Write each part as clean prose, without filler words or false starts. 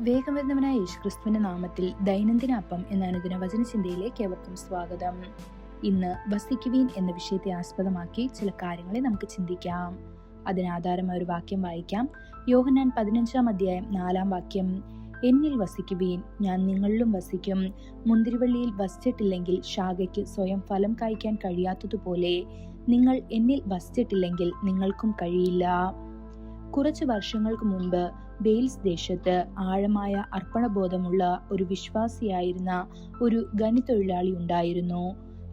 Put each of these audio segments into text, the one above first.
വേഗം വരുന്നവനായ യേശുക്രിസ്തുവിന്റെ നാമത്തിൽ ദൈനംദിന അപ്പം എന്ന അനുദിന വചനചിന്തയിലേക്ക് ഏവർക്കും സ്വാഗതം. ഇന്ന് വസിക്കുവീൻ എന്ന വിഷയത്തെ ആസ്പദമാക്കി ചില കാര്യങ്ങളെ നമുക്ക് ചിന്തിക്കാം. അതിനാധാരമായ ഒരു വാക്യം വായിക്കാം. യോഹന്നാൻ 15-4 എന്നിൽ വസിക്കുവീൻ, ഞാൻ നിങ്ങളിലും വസിക്കും. മുന്തിരിവള്ളിയിൽ വസിച്ചിട്ടില്ലെങ്കിൽ ശാഖയ്ക്ക് സ്വയം ഫലം കായ്ക്കാൻ കഴിയാത്തതുപോലെ നിങ്ങൾ എന്നിൽ വസിച്ചിട്ടില്ലെങ്കിൽ നിങ്ങൾക്കും കഴിയില്ല. കുറച്ച് വർഷങ്ങൾക്ക് മുൻപ് വെയിൽസ് ദേശത്ത് ആഴമായ അർപ്പണബോധമുള്ള ഒരു വിശ്വാസിയായിരുന്ന ഒരു ഖനിത്തൊഴിലാളി ഉണ്ടായിരുന്നു.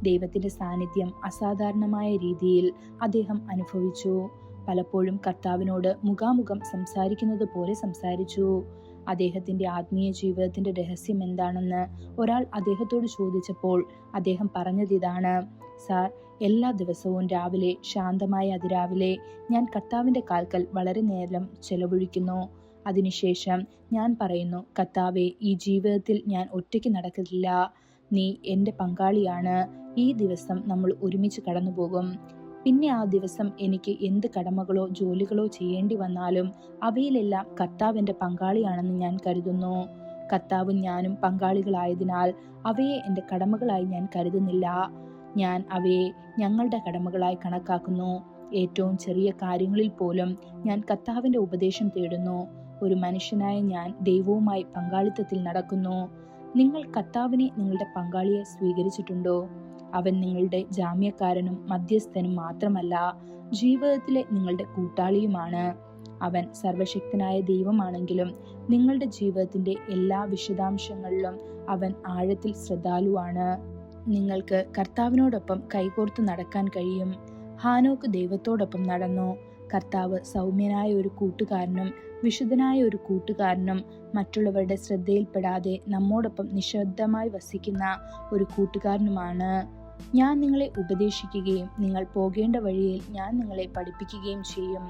ദൈവത്തിന്റെ സാന്നിധ്യം അസാധാരണമായ രീതിയിൽ അദ്ദേഹം അനുഭവിച്ചു. പലപ്പോഴും കർത്താവിനോട് മുഖാമുഖം സംസാരിക്കുന്നത് പോലെ സംസാരിച്ചു. അദ്ദേഹത്തിന്റെ ആത്മീയ ജീവിതത്തിന്റെ രഹസ്യം എന്താണെന്ന് ഒരാൾ അദ്ദേഹത്തോട് ചോദിച്ചപ്പോൾ അദ്ദേഹം പറഞ്ഞതിതാണ്: സാർ, എല്ലാ ദിവസവും രാവിലെ ശാന്തമായ അതിരാവിലെ ഞാൻ കർത്താവിന്റെ കാൽക്കൽ വളരെ നേരം ചെലവഴിക്കുന്നു. അതിനുശേഷം ഞാൻ പറയുന്നു, കർത്താവെ, ഈ ജീവിതത്തിൽ ഞാൻ ഒറ്റയ്ക്ക് നടക്കില്ല, നീ എൻ്റെ പങ്കാളിയാണ്. ഈ ദിവസം നമ്മൾ ഒരുമിച്ച് കടന്നുപോകും. പിന്നെ ആ ദിവസം എനിക്ക് എന്ത് കടമകളോ ജോലികളോ ചെയ്യേണ്ടി വന്നാലും അവയിലെല്ലാം കർത്താവ് എൻ്റെ പങ്കാളിയാണെന്ന് ഞാൻ കരുതുന്നു. കർത്താവും ഞാനും പങ്കാളികളായതിനാൽ അവയെ എൻ്റെ കടമകളായി ഞാൻ കരുതുന്നില്ല. ഞാൻ അവയെ ഞങ്ങളുടെ കടമകളായി കണക്കാക്കുന്നു. ഏറ്റവും ചെറിയ കാര്യങ്ങളിൽ പോലും ഞാൻ കർത്താവിൻ്റെ ഉപദേശം തേടുന്നു. ഒരു മനുഷ്യനായ ഞാൻ ദൈവവുമായി പങ്കാളിത്തത്തിൽ നടക്കുന്നു. നിങ്ങൾ കർത്താവിനെ നിങ്ങളുടെ പങ്കാളിയെ സ്വീകരിച്ചിട്ടുണ്ടോ? അവൻ നിങ്ങളുടെ ജാമ്യക്കാരനും മധ്യസ്ഥനും മാത്രമല്ല, ജീവിതത്തിലെ നിങ്ങളുടെ കൂട്ടാളിയുമാണ്. അവൻ സർവശക്തനായ ദൈവമാണെങ്കിലും നിങ്ങളുടെ ജീവിതത്തിന്റെ എല്ലാ വിശദാംശങ്ങളിലും അവൻ ആഴത്തിൽ ശ്രദ്ധാലുവാണ്. നിങ്ങൾക്ക് കർത്താവിനോടൊപ്പം കൈകോർത്ത് നടക്കാൻ കഴിയും. ഹാനോക്ക് ദൈവത്തോടൊപ്പം നടന്നു. കർത്താവ് സൗമ്യനായ ഒരു കൂട്ടുകാരനും വിശുദ്ധനായ ഒരു കൂട്ടുകാരനും മറ്റുള്ളവരുടെ ശ്രദ്ധയിൽപ്പെടാതെ നമ്മോടൊപ്പം നിശബ്ദമായി വസിക്കുന്ന ഒരു കൂട്ടുകാരനുമാണ്. ഞാൻ നിങ്ങളെ ഉപദേശിക്കുകയും നിങ്ങൾ പോകേണ്ട വഴിയിൽ ഞാൻ നിങ്ങളെ പഠിപ്പിക്കുകയും ചെയ്യും.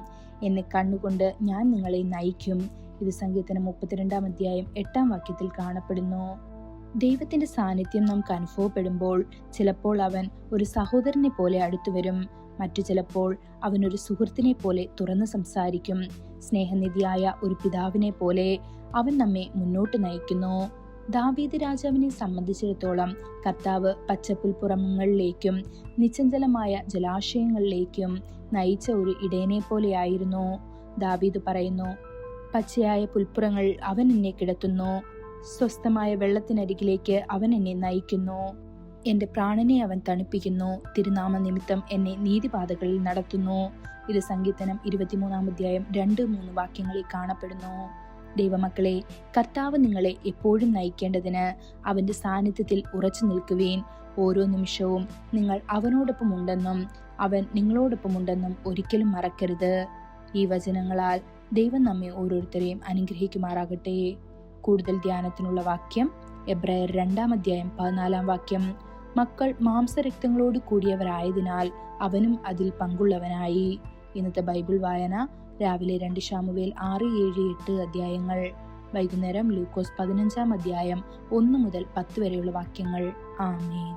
എന്നെ കണ്ണുകൊണ്ട് ഞാൻ നിങ്ങളെ നയിക്കും. ഇത് സങ്കീർത്തനം 32-8 കാണപ്പെടുന്നു. ദൈവത്തിന്റെ സാന്നിധ്യം നമുക്ക് അനുഭവപ്പെടുമ്പോൾ ചിലപ്പോൾ അവൻ ഒരു സഹോദരനെ പോലെ അടുത്തു വരും. മറ്റു ചിലപ്പോൾ അവൻ ഒരു സുഹൃത്തിനെ പോലെ തുറന്ന് സംസാരിക്കും. സ്നേഹനിധിയായ ഒരു പിതാവിനെ പോലെ അവൻ നമ്മെ മുന്നോട്ട് നയിക്കുന്നു. ദാവീദ് രാജാവിനെ സംബന്ധിച്ചിടത്തോളം കർത്താവ് പച്ചപ്പുൽപ്പുറങ്ങളിലേക്കും നിശ്ചഞ്ചലമായ ജലാശയങ്ങളിലേക്കും നയിച്ച ഒരു ഇടയനെ പോലെയായിരുന്നു. ദാവീദ് പറയുന്നു, പച്ചയായ പുൽപ്പുറങ്ങൾ അവൻ എന്നെ കിടത്തുന്നു, സ്വസ്ഥമായ വെള്ളത്തിനരികിലേക്ക് അവൻ എന്നെ നയിക്കുന്നു. എന്റെ പ്രാണനെ അവൻ തണുപ്പിക്കുന്നു, തിരുനാമ നിമിത്തം എന്നെ നീതിപാതകളിൽ നടത്തുന്നു. ഇത് സങ്കീർത്തനം 23-2-3 കാണപ്പെടുന്നു. ദൈവമക്കളെ, കർത്താവ് നിങ്ങളെ എപ്പോഴും നയിക്കേണ്ടതിന് അവന്റെ സാന്നിധ്യത്തിൽ ഉറച്ചു നിൽക്കുവീൻ. ഓരോ നിമിഷവും നിങ്ങൾ അവനോടൊപ്പം ഉണ്ടെന്നും അവൻ നിങ്ങളോടൊപ്പമുണ്ടെന്നും ഒരിക്കലും മറക്കരുത്. ഈ വചനങ്ങളാൽ ദൈവം നമ്മെ ഓരോരുത്തരെയും അനുഗ്രഹിക്കുമാറാകട്ടെ. കൂടുതൽ ധ്യാനത്തിനുള്ള വാക്യം എബ്രായർ 2-14 മക്കൾ മാംസരക്തങ്ങളോട് കൂടിയവരായതിനാൽ അവനും അതിൽ പങ്കുള്ളവനായി. ഇന്നത്തെ ബൈബിൾ വായന രാവിലെ 2 ശമൂവേൽ 6-7-8 വൈകുന്നേരം ലൂക്കോസ് 15 1-10 വരെയുള്ള വാക്യങ്ങൾ. ആമേൻ.